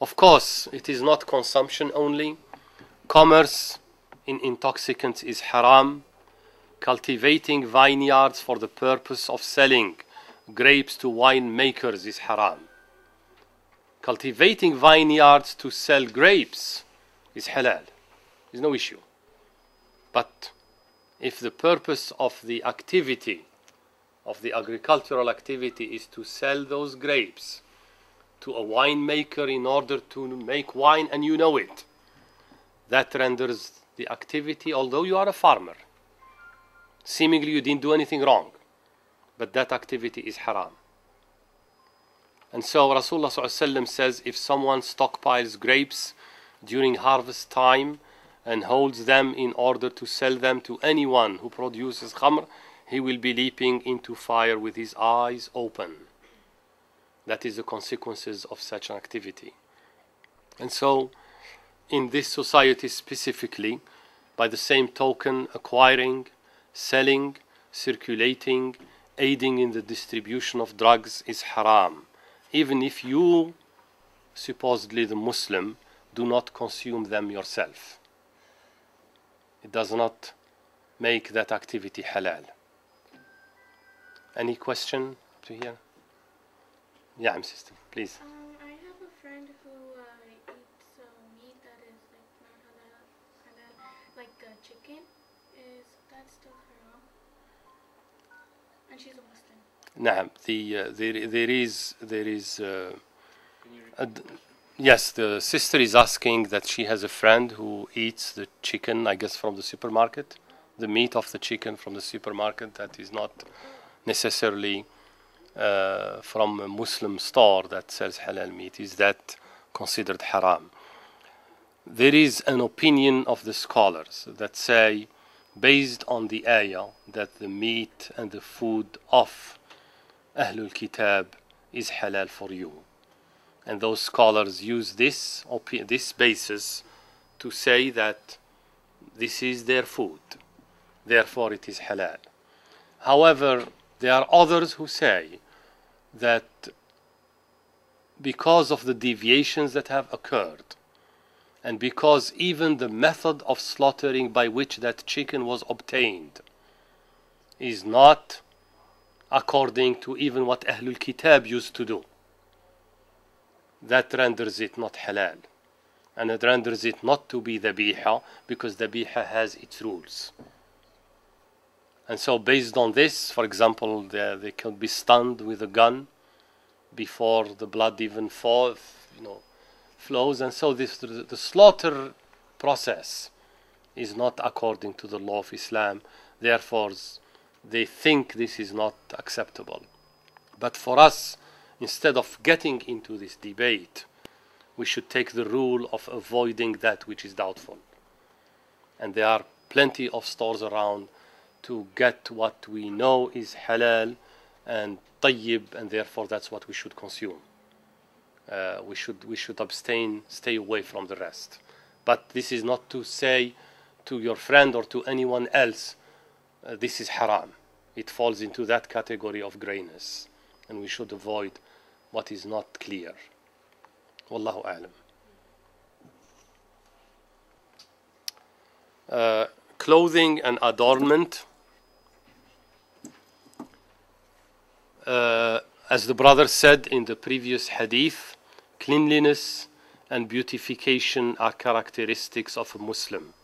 Of course, it is not consumption only. Commerce in intoxicants is haram. Cultivating vineyards for the purpose of selling grapes to winemakers is haram. Cultivating vineyards to sell grapes is halal. There's no issue. But if the purpose of the activity, of the agricultural activity, is to sell those grapes to a winemaker in order to make wine, and you know it, that renders the activity, although you are a farmer, seemingly you didn't do anything wrong, but that activity is haram. And so Rasulullah ﷺ says, if someone stockpiles grapes during harvest time and holds them in order to sell them to anyone who produces khamr, he will be leaping into fire with his eyes open. That is the consequences of such an activity. And so in this society specifically, by the same token, acquiring, selling, circulating, aiding in the distribution of drugs is haram, even if you, supposedly the Muslim, do not consume them yourself. It does not make that activity halal. Any question up to here? Yeah, sister, please. I have a friend who eats meat that is like not halal, like chicken. Is that still haram? And she's a Muslim. نعم, there is yes, the sister is asking that she has a friend who eats the chicken, I guess, from the supermarket, the meat of the chicken from the supermarket that is not necessarily from a Muslim store that sells halal meat. Is that considered haram? There is an opinion of the scholars that say, based on the ayah, that the meat and the food of Ahlul Kitab is halal for you. And those scholars use this basis to say that this is their food, therefore it is halal. However, there are others who say that because of the deviations that have occurred, and because even the method of slaughtering by which that chicken was obtained is not according to even what Ahlul Kitab used to do, that renders it not halal. And it renders it not to be dhabiha, because dhabiha has its rules. And so based on this, for example, they can be stunned with a gun before the blood even flows. And so the slaughter process is not according to the law of Islam. Therefore, they think this is not acceptable. But for us, instead of getting into this debate, we should take the rule of avoiding that which is doubtful. And there are plenty of stores around to get what we know is halal and tayyib, and therefore that's what we should consume. We should abstain, stay away from the rest. But this is not to say to your friend or to anyone else, this is haram. It falls into that category of grayness, and we should avoid what is not clear. Wallahu a'lam. Clothing and adornment. As the brother said in the previous hadith, cleanliness and beautification are characteristics of a Muslim.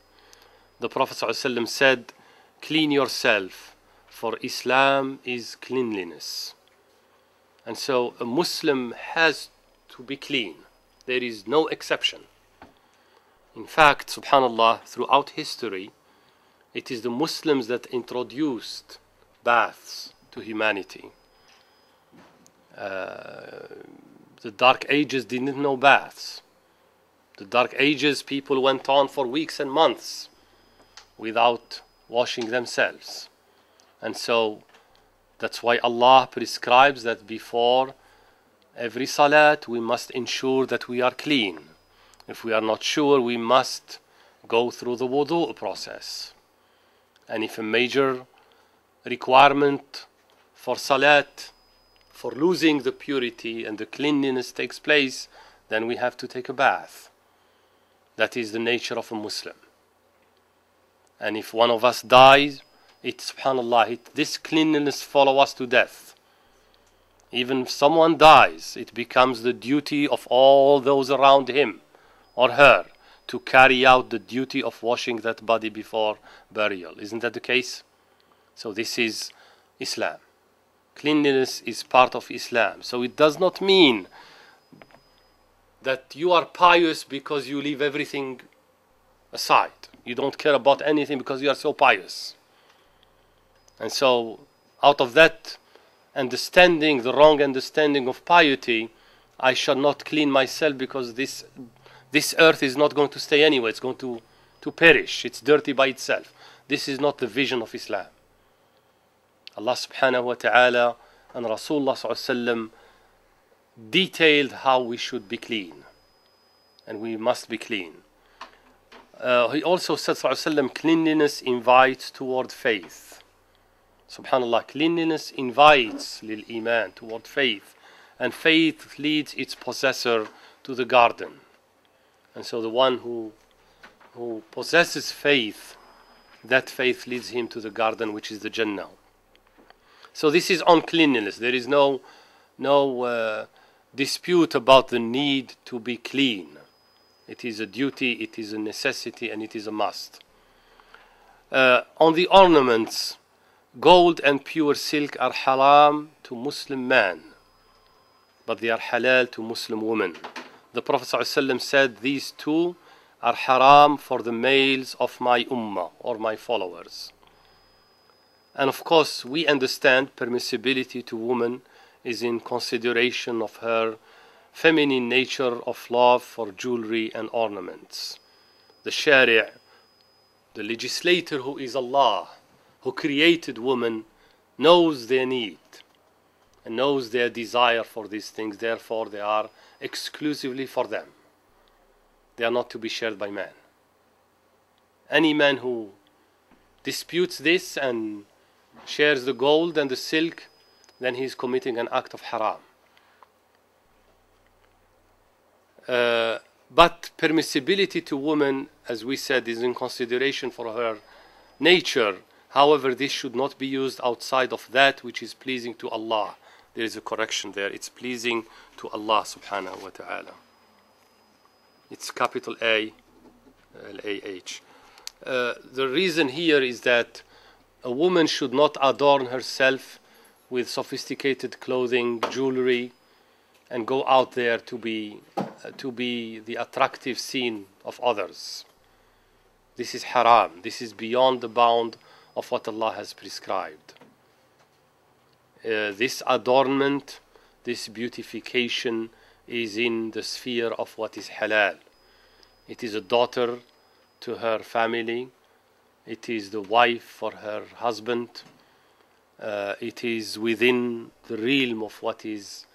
The Prophet ﷺ said, clean yourself, for Islam is cleanliness. And so a Muslim has to be clean. There is no exception. In fact, subhanallah, throughout history, it is the Muslims that introduced baths to humanity. The Dark Ages didn't know baths. The Dark Ages, people went on for weeks and months without washing themselves. And so that's why Allah prescribes that before every salat we must ensure that we are clean. If we are not sure, we must go through the wudu process. And if a major requirement for salat, for losing the purity and the cleanliness takes place, then we have to take a bath. That is the nature of a Muslim. And if one of us dies, subhanallah, this cleanliness follows us to death. Even if someone dies, it becomes the duty of all those around him or her to carry out the duty of washing that body before burial. Isn't that the case? So this is Islam. Cleanliness is part of Islam. So it does not mean that you are pious because you leave everything aside. You don't care about anything because you are so pious. And so out of that understanding, the wrong understanding of piety, I shall not clean myself because this earth is not going to stay anyway. It's going to perish. It's dirty by itself. This is not the vision of Islam. Allah subhanahu wa ta'ala and Rasulullah sallallahu alayhi wa sallam detailed how we should be clean. And we must be clean. He also said sallallahu alayhi wa sallam, cleanliness invites toward faith. Subhanallah, cleanliness invites lil iman, toward faith. And faith leads its possessor to the garden. And so the one who possesses faith, that faith leads him to the garden, which is the Jannah. So this is on cleanliness. There is no dispute about the need to be clean. It is a duty, it is a necessity, and it is a must. On the ornaments, gold and pure silk are haram to Muslim man, but they are halal to Muslim women. The Prophet ﷺ said, these two are haram for the males of my ummah, or my followers. And of course, we understand permissibility to woman is in consideration of her feminine nature of love for jewelry and ornaments. The Shari', the legislator who is Allah, who created women, knows their need and knows their desire for these things. Therefore, they are exclusively for them. They are not to be shared by man. Any man who disputes this and shares the gold and the silk, then he is committing an act of haram. But permissibility to woman, as we said, is in consideration for her nature. However, this should not be used outside of that which is pleasing to Allah. There is a correction there. It's pleasing to Allah subhanahu wa ta'ala. It's capital A, L-A-H. The reason here is that a woman should not adorn herself with sophisticated clothing, jewelry, and go out there to be the attractive scene of others. This is haram. This is beyond the bound of what Allah has prescribed. This adornment, this beautification is in the sphere of what is halal. It is a daughter to her family. It is the wife for her husband. It is within the realm of what is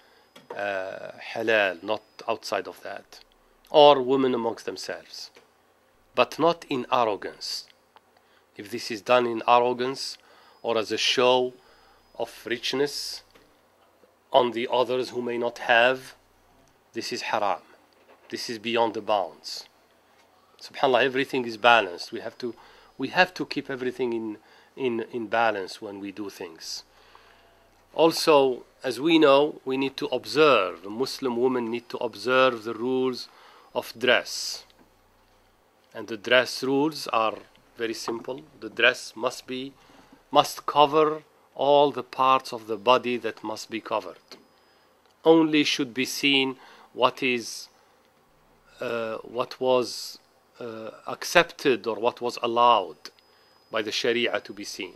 halal, not outside of that. Or women amongst themselves. But not in arrogance. If this is done in arrogance or as a show of richness on the others who may not have, this is haram. This is beyond the bounds. SubhanAllah, everything is balanced. We have to keep everything in balance when we do things. Also, as we know, we need to observe. Muslim women need to observe the rules of dress. And the dress rules are very simple. The dress must cover all the parts of the body that must be covered. Only should be seen what was accepted or what was allowed by the Sharia to be seen.